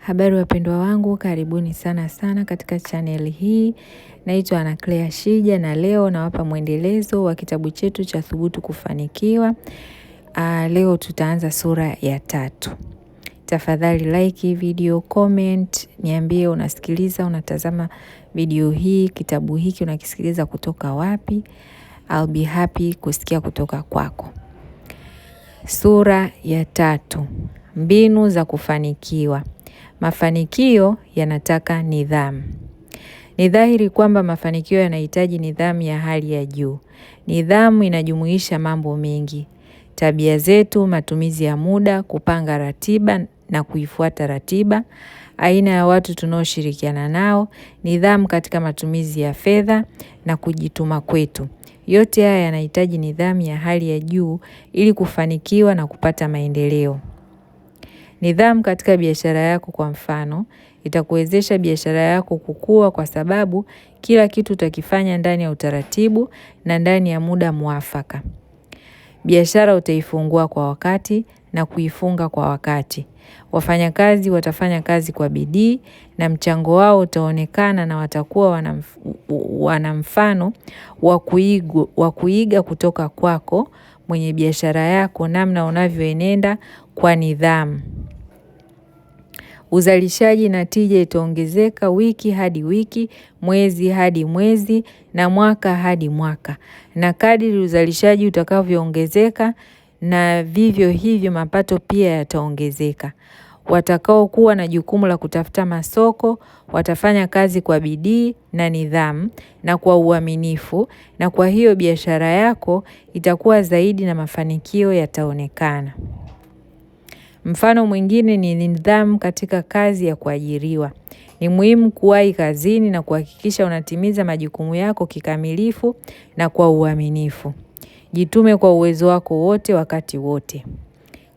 Habari wapendwa wangu, karibuni sana katika channel hii. Naitwa Ana Claire Shija na leo nawapa mwendelezo wa kitabu chetu cha Thubutu Kufanikiwa. Leo tutaanza sura ya 3. Tafadhali like video, comment, niambie unasikiliza, unatazama video hii, kitabu hiki unakisikiliza kutoka wapi. I'll be happy kusikia kutoka kwako. Sura ya 3. Mbinu za kufanikiwa. Mafanikio yanataka nidhamu. Ni dhahiri kwamba mafanikio yanahitaji nidhamu ya hali ya juu. Nidhamu inajumuisha mambo mengi: tabia zetu, matumizi ya muda, kupanga ratiba na kuifuata ratiba, aina ya watu tunaoshirikiana nao, nidhamu katika matumizi ya fedha na kujituma kwetu. Yote haya yanahitaji nidhamu ya hali ya juu ili kufanikiwa na kupata maendeleo. Nidhamu katika biashara yako kwa mfano, itakuwezesha biashara yako kukua kwa sababu kila kitu utakifanya ndani ya utaratibu na ndani ya muda mwafaka. Biashara utaifungua kwa wakati na kuifunga kwa wakati. Wafanyakazi watafanya kazi kwa bidii na mchango wao utaonekana na watakuwa wana mfano wa kuiga kutoka kwako mwenye biashara yako, namna unavyoenenda kwa nidhamu. Uzalishaji na tija itaongezeka wiki hadi wiki, mwezi hadi mwezi na mwaka hadi mwaka. Na kadiri uzalishaji utakavyoongezeka na vivyo hivyo mapato pia yataongezeka. Watakao kuwa na jukumu la kutafuta masoko, watafanya kazi kwa bidii na nidhamu na kwa uaminifu, na kwa hiyo biashara yako itakuwa zaidi na mafanikio yataonekana. Mfano mwingine ni nidhamu katika kazi ya kuajiriwa. Ni muhimu kuwahi kazini na kuhakikisha unatimiza majukumu yako kikamilifu na kwa uaminifu. Jitume kwa uwezo wako wote wakati wote.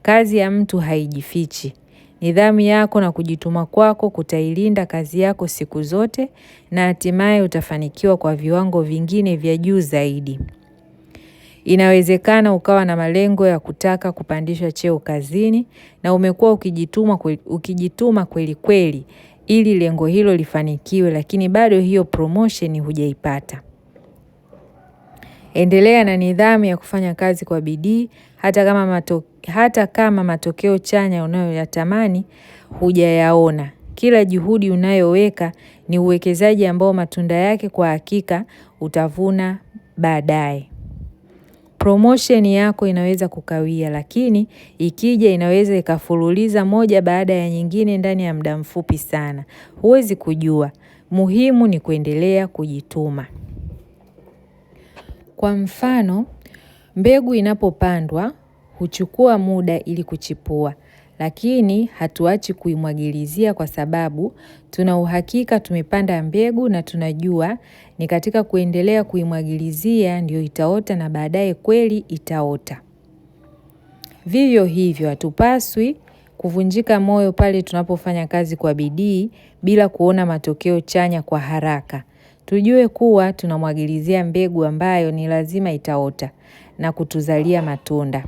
Kazi ya mtu haijifichi. Nidhamu yako na kujituma kwako kutailinda kazi yako siku zote na hatimaye utafanikiwa kwa viwango vingine vya juu zaidi. Inawezekana ukawa na malengo ya kutaka kupandishwa cheo kazini na umekuwa ukijituma kweli kweli ili lengo hilo lifanikiwe, lakini bado hiyo promotion hujaipata. Endelea na nidhamu ya kufanya kazi kwa bidii hata kama matokeo chanya unayoyatamani hujayaona. Kila juhudi unayoweka ni uwekezaji ambao matunda yake kwa hakika utavuna baadaye. Promotion yako inaweza kukawia, lakini ikija inaweza ikafululiza moja baada ya nyingine ndani ya muda mfupi sana. Huwezi kujua. Muhimu ni kuendelea kujituma. Kwa mfano, mbegu inapopandwa huchukua muda ili kuchipua, lakini hatuachi kuimwagilizia kwa sababu tuna uhakika tumepanda mbegu na tunajua ni katika kuendelea kuimwagilizia ndio itaota na baadaye kweli itaota. Vivyo hivyo hatupaswi kuvunjika moyo pale tunapofanya kazi kwa bidii bila kuona matokeo chanya kwa haraka. Tujue kuwa tunamwagilizia mbegu ambayo ni lazima itaota na kutuzalia matunda.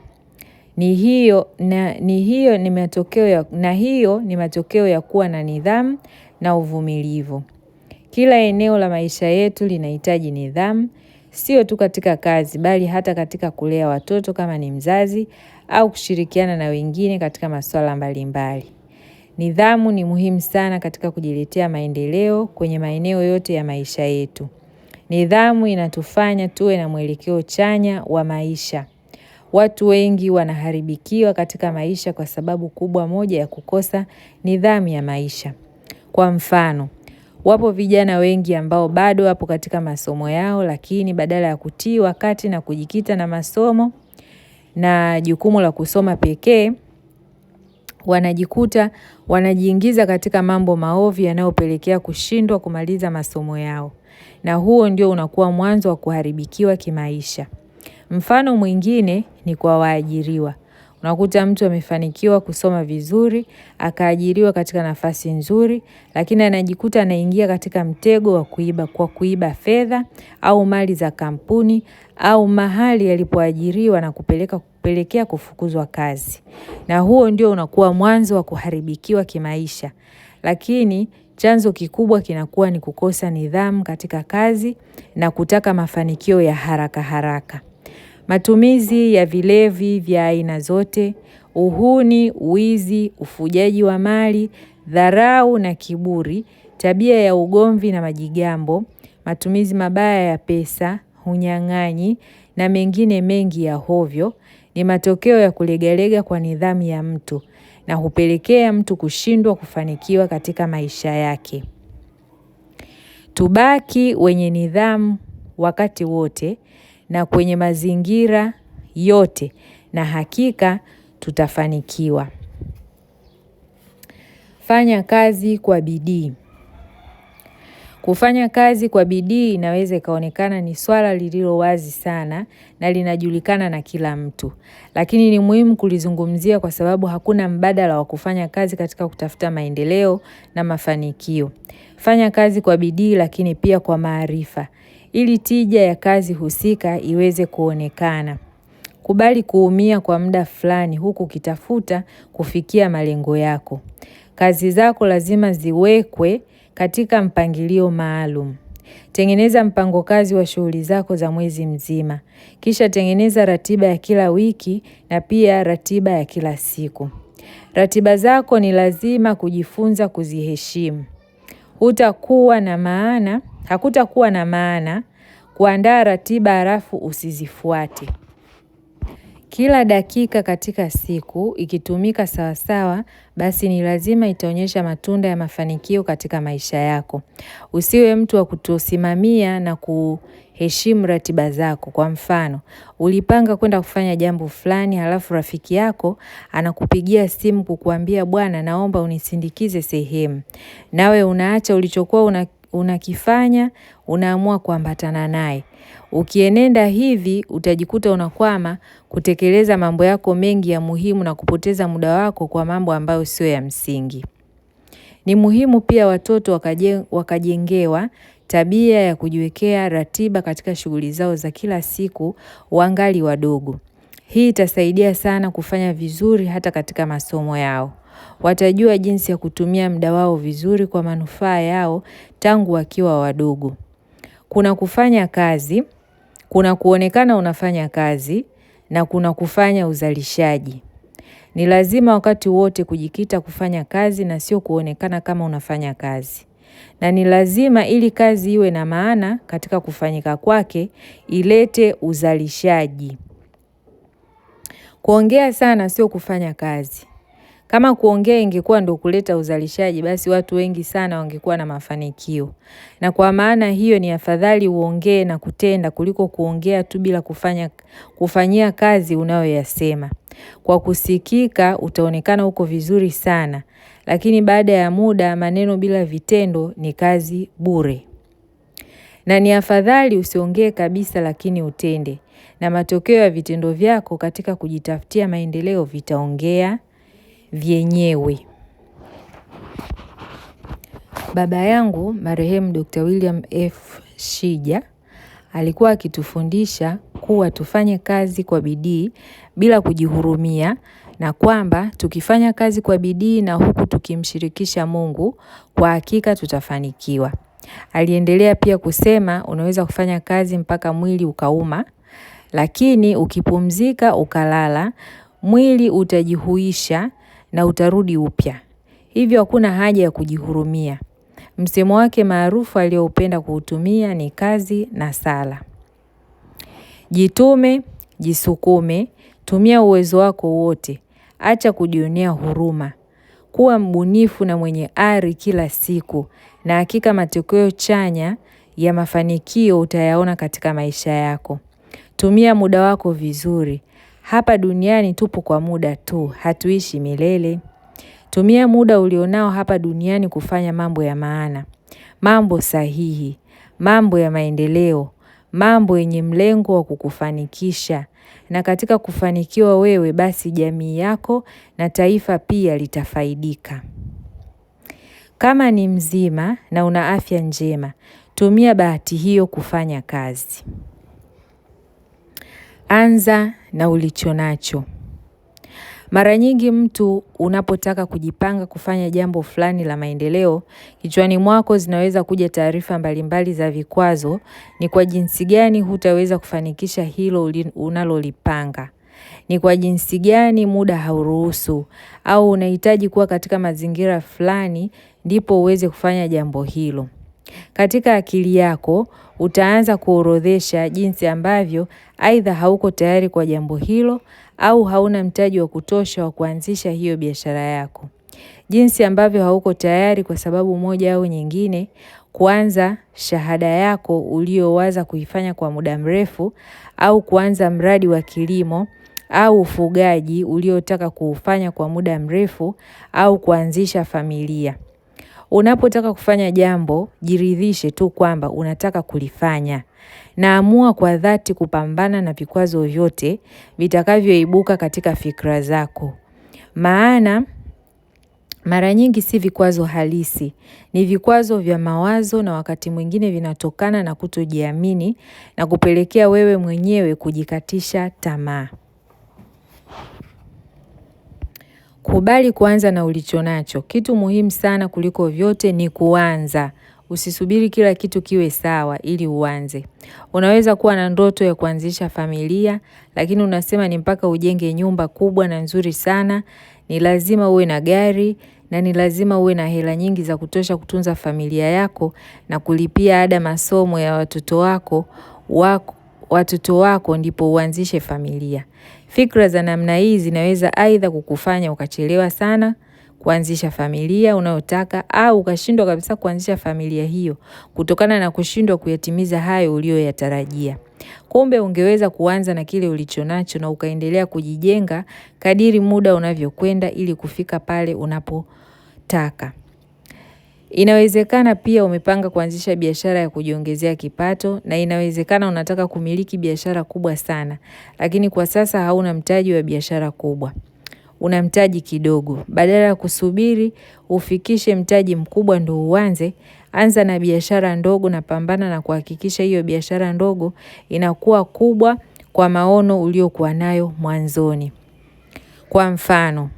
Hiyo ni matokeo ya kuwa na nidhamu na uvumilivu. Kila eneo la maisha yetu linahitaji nidhamu, sio tu katika kazi bali hata katika kulea watoto kama ni mzazi au kushirikiana na wengine katika masuala mbalimbali. Nidhamu ni muhimu sana katika kujiletea maendeleo kwenye maeneo yote ya maisha yetu. Nidhamu inatufanya tuwe na mwelekeo chanya wa maisha. Watu wengi wanaharibikiwa katika maisha kwa sababu kubwa moja ya kukosa nidhamu ya maisha. Kwa mfano, wapo vijana wengi ambao bado wapo katika masomo yao, lakini badala ya kutii wakati na kujikita na masomo na jukumu la kusoma pekee, wanajikuta wanajiingiza katika mambo maovu yanayopelekea kushindwa kumaliza masomo yao. Na huo ndio unakuwa mwanzo wa kuharibikiwa kimaisha. Mfano mwingine ni kwa waajiriwa. Unakuta mtu amefanikiwa kusoma vizuri, akaajiriwa katika nafasi nzuri, lakini anajikuta anaingia katika mtego wa kuiba kwa kuiba fedha au mali za kampuni au mahali alipoajiriwa na kupelekea kufukuzwa kazi. Na huo ndio unakuwa mwanzo wa kuharibikiwa kimaisha. Lakini chanzo kikubwa kinakuwa ni kukosa nidhamu katika kazi na kutaka mafanikio ya haraka haraka. Matumizi ya vilevi vya aina zote, uhuni, uizi, ufujaji wa mali, dharau na kiburi, tabia ya ugomvi na majigambo, matumizi mabaya ya pesa, unyang'anyi na mengine mengi ya hovyo ni matokeo ya kulegalega kwa nidhamu ya mtu na hupelekea mtu kushindwa kufanikiwa katika maisha yake. Tubaki wenye nidhamu wakati wote na kwenye mazingira yote na hakika tutafanikiwa. Fanya kazi kwa bidii. Kufanya kazi kwa bidii inaweza ikaonekana ni swala lililo wazi sana na linajulikana na kila mtu. Lakini ni muhimu kulizungumzia kwa sababu hakuna mbadala wa kufanya kazi katika kutafuta maendeleo na mafanikio. Fanya kazi kwa bidii lakini pia kwa maarifa. Ili tija ya kazi husika iweze kuonekana. Kubali kuumia kwa muda fulani huku ukitafuta kufikia malengo yako. Kazi zako lazima ziwekwe katika mpangilio maalum. Tengeneza mpango kazi wa shughuli zako za mwezi mzima. Kisha tengeneza ratiba ya kila wiki na pia ratiba ya kila siku. Ratiba zako ni lazima kujifunza kuziheshimu. Hakutakuwa na maana kuandaa ratiba halafu usizifuate. Kila dakika katika siku ikitumika sawasawa, basi ni lazima itaonyesha matunda ya mafanikio katika maisha yako. Usiwe mtu wa kutosimamia na kuheshimu ratiba zako. Kwa mfano, ulipanga kwenda kufanya jambo fulani halafu rafiki yako anakupigia simu kukuambia bwana naomba unisindikize sehemu. Nawe unaacha ulichokuwa unakifanya, unaamua kuambatana naye. Ukienenda hivi utajikuta unakwama kutekeleza mambo yako mengi ya muhimu na kupoteza muda wako kwa mambo ambayo sio ya msingi. Ni muhimu pia watoto wakajengewa tabia ya kujiwekea ratiba katika shughuli zao za kila siku wangali wadogo. Hii itasaidia sana kufanya vizuri hata katika masomo yao. Watajua jinsi ya kutumia muda wao vizuri kwa manufaa yao tangu wakiwa wadogo. Kuna kufanya kazi, kuna kuonekana unafanya kazi na kuna kufanya uzalishaji. Ni lazima wakati wote kujikita kufanya kazi na sio kuonekana kama unafanya kazi. Na ni lazima ili kazi iwe na maana katika kufanyika kwake ilete uzalishaji. Kuongea sana sio kufanya kazi. Kama kuongea ingekuwa ndo kuleta uzalishaji, basi watu wengi sana wangekuwa na mafanikio. Na kwa maana hiyo ni afadhali uongee na kutenda kuliko kuongea tu bila kufanyia kazi unayoyasema. Kwa kusikika utaonekana uko vizuri sana, lakini baada ya muda maneno bila vitendo ni kazi bure. Na ni afadhali usiongee kabisa lakini utende. Na matokeo ya vitendo vyako katika kujitafutia maendeleo vitaongea vyenyewe. Baba yangu marehemu Dr. William F. Shija alikuwa akitufundisha kuwa tufanye kazi kwa bidii bila kujihurumia na kwamba tukifanya kazi kwa bidii na huku tukimshirikisha Mungu kwa hakika tutafanikiwa. Aliendelea pia kusema unaweza kufanya kazi mpaka mwili ukauma, lakini ukipumzika ukalala, mwili utajihuisha na utarudi upya. Hivyo hakuna haja ya kujihurumia. Msemo wake maarufu alioupenda kuutumia ni kazi na sala. Jitume, jisukume, tumia uwezo wako wote. Acha kujionea huruma. Kuwa mbunifu na mwenye ari kila siku na hakika matokeo chanya ya mafanikio utayaona katika maisha yako. Tumia muda wako vizuri. Hapa duniani tupo kwa muda tu, hatuishi milele. Tumia muda ulionao hapa duniani kufanya mambo ya maana, mambo sahihi, mambo ya maendeleo, mambo yenye mlengo wa kukufanikisha na katika kufanikiwa wewe, basi jamii yako na taifa pia litafaidika. Kama ni mzima na una afya njema, tumia bahati hiyo kufanya kazi. Anza na ulichonacho. Mara nyingi mtu unapotaka kujipanga kufanya jambo fulani la maendeleo, kichwani mwako zinaweza kuja taarifa mbalimbali za vikwazo, ni kwa jinsi gani hutaweza kufanikisha hilo unalolipanga. Ni kwa jinsi gani muda hauruhusu, au unahitaji kuwa katika mazingira fulani ndipo uweze kufanya jambo hilo. Katika akili yako utaanza kuorodhesha jinsi ambavyo aidha hauko tayari kwa jambo hilo au hauna mtaji wa kutosha wa kuanzisha hiyo biashara yako. Jinsi ambavyo hauko tayari kwa sababu moja au nyingine kuanza shahada yako uliowaza kuifanya kwa muda mrefu, au kuanza mradi wa kilimo au ufugaji uliotaka kuufanya kwa muda mrefu, au kuanzisha familia. Unapotaka kufanya jambo, jiridhishe tu kwamba unataka kulifanya. Na amua kwa dhati kupambana na vikwazo vyote vitakavyoibuka katika fikra zako. Maana mara nyingi si vikwazo halisi, ni vikwazo vya mawazo, na wakati mwingine vinatokana na kutojiamini na kupelekea wewe mwenyewe kujikatisha tamaa. Kubali kuanza na ulichonacho. Kitu muhimu sana kuliko vyote ni kuanza. Usisubiri kila kitu kiwe sawa ili uanze. Unaweza kuwa na ndoto ya kuanzisha familia, lakini unasema ni mpaka ujenge nyumba kubwa na nzuri sana, ni lazima uwe na gari, na ni lazima uwe na hela nyingi za kutosha kutunza familia yako na kulipia ada masomo ya watoto wako ndipo uanzishe familia. Fikra za namna hii zinaweza aidha kukufanya ukachelewa sana kuanzisha familia unayotaka, au ukashindwa kabisa kuanzisha familia hiyo kutokana na kushindwa kuyatimiza hayo uliyoyatarajia. Kumbe ungeweza kuanza na kile ulichonacho na ukaendelea kujijenga kadiri muda unavyokwenda ili kufika pale unapotaka. Inawezekana pia umepanga kuanzisha biashara ya kujiongezea kipato, na inawezekana unataka kumiliki biashara kubwa sana, lakini kwa sasa hauna mtaji wa biashara kubwa. Una mtaji kidogo. Badala ya kusubiri ufikishe mtaji mkubwa ndio uanze, anza na biashara ndogo na pambana na kuhakikisha hiyo biashara ndogo inakuwa kubwa kwa maono uliokuwa nayo mwanzoni. Kwa mfano,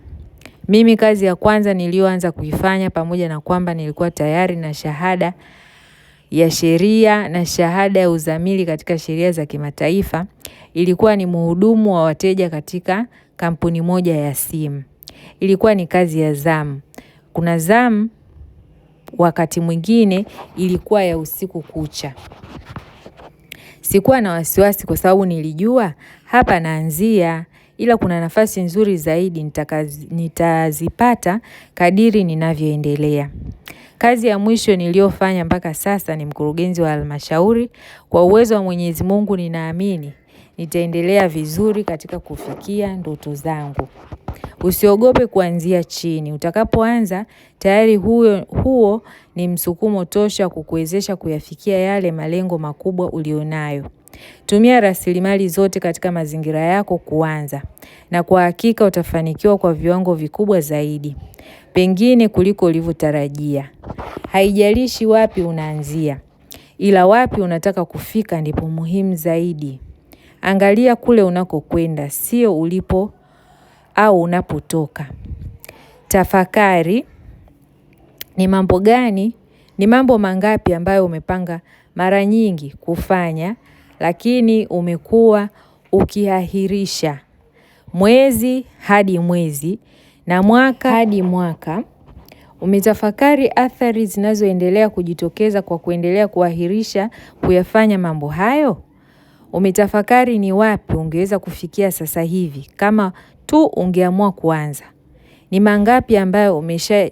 mimi kazi ya kwanza nilioanza kuifanya, pamoja na kwamba nilikuwa tayari na shahada ya sheria na shahada ya uzamili katika sheria za kimataifa, ilikuwa ni mhudumu wa wateja katika kampuni moja ya simu. Ilikuwa ni kazi ya zamu. Kuna zamu wakati mwingine ilikuwa ya usiku kucha. Sikuwa na wasiwasi kwa sababu nilijua hapa naanzia, ila kuna nafasi nzuri zaidi nitazipata kadiri ninavyoendelea. Kazi ya mwisho niliyofanya mpaka sasa ni mkurugenzi wa halmashauri. Kwa uwezo wa Mwenyezi Mungu ninaamini nitaendelea vizuri katika kufikia ndoto zangu. Usiogope kuanzia chini. Utakapoanza tayari huo ni msukumo tosha kukuwezesha kuyafikia yale malengo makubwa ulionayo. Tumia rasilimali zote katika mazingira yako kuanza, na kwa hakika utafanikiwa kwa viwango vikubwa zaidi, pengine kuliko ulivyotarajia. Haijalishi wapi unaanzia, ila wapi unataka kufika ndipo muhimu zaidi. Angalia kule unakokwenda, sio ulipo au unapotoka. Tafakari ni mambo mangapi ambayo umepanga mara nyingi kufanya, lakini umekuwa ukiahirisha mwezi hadi mwezi na mwaka hadi mwaka. Umetafakari athari zinazoendelea kujitokeza kwa kuendelea kuahirisha kuyafanya mambo hayo? Umetafakari ni wapi ungeweza kufikia sasa hivi kama tu ungeamua kuanza? Ni mangapi ambayo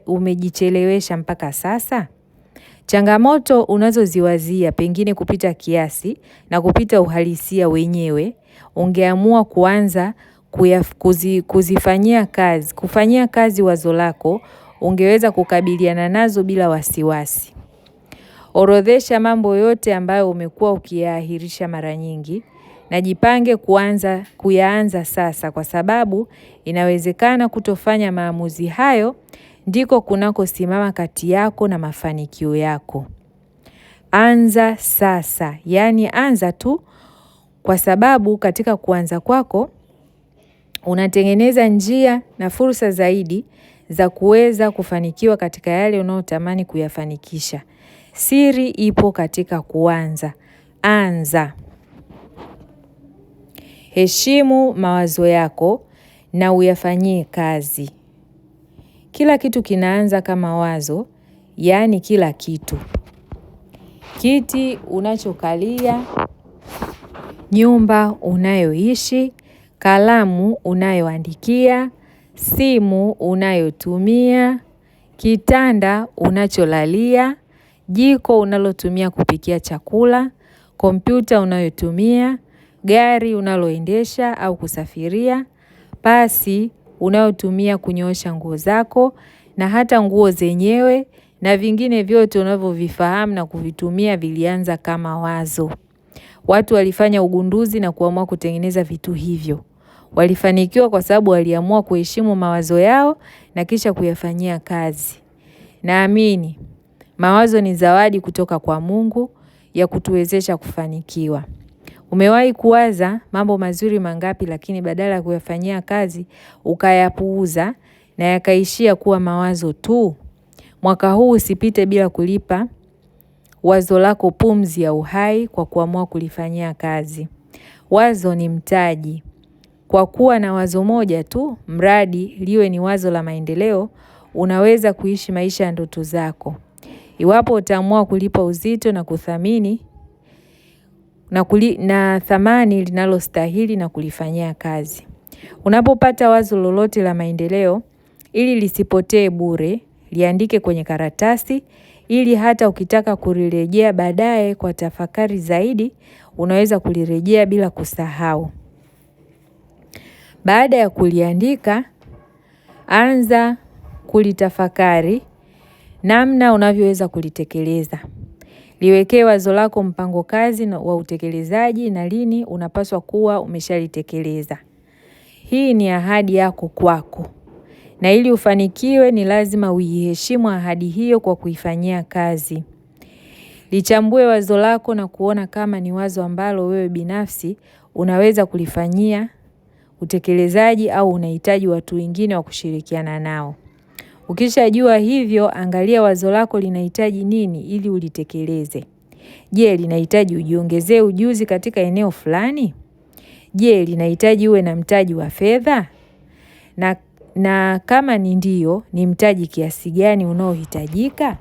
umejichelewesha mpaka sasa? Changamoto unazoziwazia pengine kupita kiasi na kupita uhalisia wenyewe, ungeamua kuanza kufanyia kazi wazo lako, ungeweza kukabiliana nazo bila wasiwasi. Orodhesha mambo yote ambayo umekuwa ukiyaahirisha mara nyingi na jipange kuyaanza sasa, kwa sababu inawezekana kutofanya maamuzi hayo ndiko kunakosimama kati yako na mafanikio yako. Anza sasa, yaani anza tu, kwa sababu katika kuanza kwako unatengeneza njia na fursa zaidi za kuweza kufanikiwa katika yale unayotamani kuyafanikisha. Siri ipo katika kuanza. Anza. Heshimu mawazo yako na uyafanyie kazi. Kila kitu kinaanza kama wazo, yaani kila kitu. Kiti unachokalia, nyumba unayoishi, kalamu unayoandikia, simu unayotumia, kitanda unacholalia, jiko unalotumia kupikia chakula, kompyuta unayotumia, gari unaloendesha au kusafiria, pasi unayotumia kunyoosha nguo zako na hata nguo zenyewe, na vingine vyote unavyovifahamu na kuvitumia vilianza kama wazo. Watu walifanya ugunduzi na kuamua kutengeneza vitu hivyo. Walifanikiwa kwa sababu waliamua kuheshimu mawazo yao na kisha kuyafanyia kazi. Naamini mawazo ni zawadi kutoka kwa Mungu ya kutuwezesha kufanikiwa. Umewahi kuwaza mambo mazuri mangapi, lakini badala ya kuyafanyia kazi ukayapuuza na yakaishia kuwa mawazo tu? Mwaka huu usipite bila kulipa wazo lako pumzi ya uhai kwa kuamua kulifanyia kazi. Wazo ni mtaji. Kwa kuwa na wazo moja tu, mradi liwe ni wazo la maendeleo, unaweza kuishi maisha ya ndoto zako. Iwapo utaamua kulipa uzito na kuthamini na thamani linalostahili na kulifanyia kazi. Unapopata wazo lolote la maendeleo, ili lisipotee bure, liandike kwenye karatasi, ili hata ukitaka kulirejea baadaye kwa tafakari zaidi, unaweza kulirejea bila kusahau. Baada ya kuliandika, anza kulitafakari namna unavyoweza kulitekeleza. Liwekee wazo lako mpango kazi wa utekelezaji na lini unapaswa kuwa umeshalitekeleza. Hii ni ahadi yako kwako. Na ili ufanikiwe ni lazima uiheshimu ahadi hiyo kwa kuifanyia kazi. Lichambue wazo lako na kuona kama ni wazo ambalo wewe binafsi unaweza kulifanyia utekelezaji au unahitaji watu wengine wa kushirikiana nao. Ukishajua hivyo, angalia wazo lako linahitaji nini ili ulitekeleze. Je, linahitaji ujiongezee ujuzi katika eneo fulani? Je, linahitaji uwe na mtaji wa fedha? Na kama ni ndio, ni mtaji kiasi gani unaohitajika?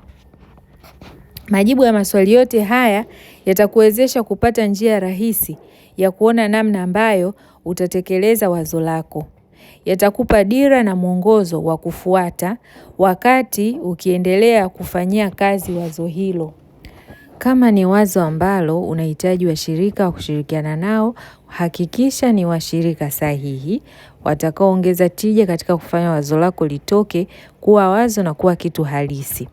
Majibu ya maswali yote haya yatakuwezesha kupata njia rahisi ya kuona namna ambayo utatekeleza wazo lako. Yatakupa dira na mwongozo wa kufuata wakati ukiendelea kufanyia kazi wazo hilo. Kama ni wazo ambalo unahitaji washirika wa kushirikiana nao, hakikisha ni washirika sahihi watakaoongeza tija katika kufanya wazo lako litoke kuwa wazo na kuwa kitu halisi.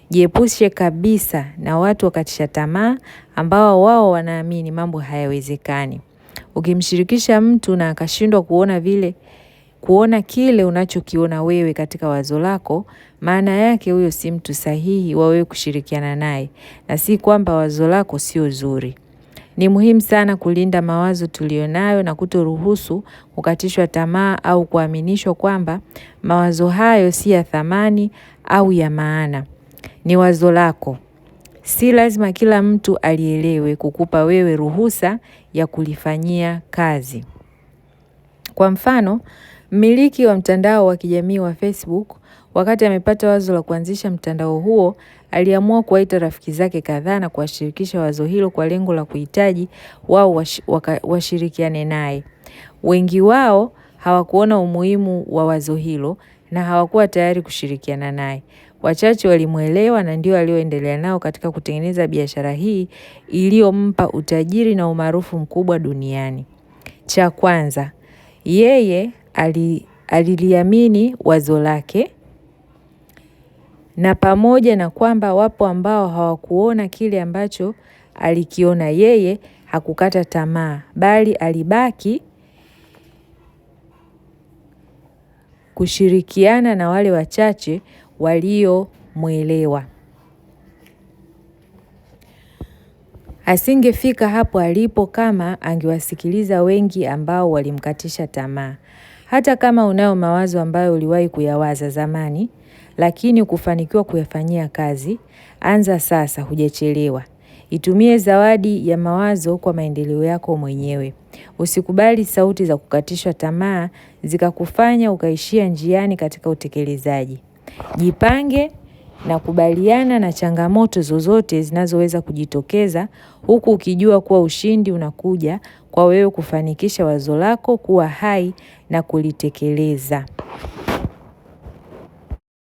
Jiepushe kabisa na watu wakatisha tamaa ambao wao wanaamini mambo hayawezekani. Ukimshirikisha mtu na akashindwa kuona kile unachokiona wewe katika wazo lako, maana yake huyo si mtu sahihi wa wewe kushirikiana naye, na si kwamba wazo lako sio zuri. Ni muhimu sana kulinda mawazo tulionayo na kutoruhusu kukatishwa tamaa au kuaminishwa kwamba mawazo hayo si ya thamani au ya maana. Ni wazo lako. Si lazima kila mtu alielewe kukupa wewe ruhusa ya kulifanyia kazi. Kwa mfano, mmiliki wa mtandao wa kijamii wa Facebook, wakati amepata wazo la kuanzisha mtandao huo, aliamua kuwaita rafiki zake kadhaa na kuwashirikisha wazo hilo kwa lengo la kuhitaji wao washirikiane naye. Wengi wao hawakuona umuhimu wa wazo hilo na hawakuwa tayari kushirikiana naye. Wachache walimuelewa na ndio walioendelea nao katika kutengeneza biashara hii iliyompa utajiri na umaarufu mkubwa duniani. Cha kwanza, yeye aliliamini wazo lake, na pamoja na kwamba wapo ambao hawakuona kile ambacho alikiona yeye, hakukata tamaa, bali alibaki kushirikiana na wale wachache waliomwelewa. Asingefika hapo alipo kama angewasikiliza wengi ambao walimkatisha tamaa. Hata kama unayo mawazo ambayo uliwahi kuyawaza zamani, lakini kufanikiwa kuyafanyia kazi, anza sasa, hujachelewa. Itumie zawadi ya mawazo kwa maendeleo yako mwenyewe. Usikubali sauti za kukatishwa tamaa zikakufanya ukaishia njiani katika utekelezaji. Jipange na kubaliana na changamoto zozote zinazoweza kujitokeza, huku ukijua kuwa ushindi unakuja kwa wewe kufanikisha wazo lako kuwa hai na kulitekeleza.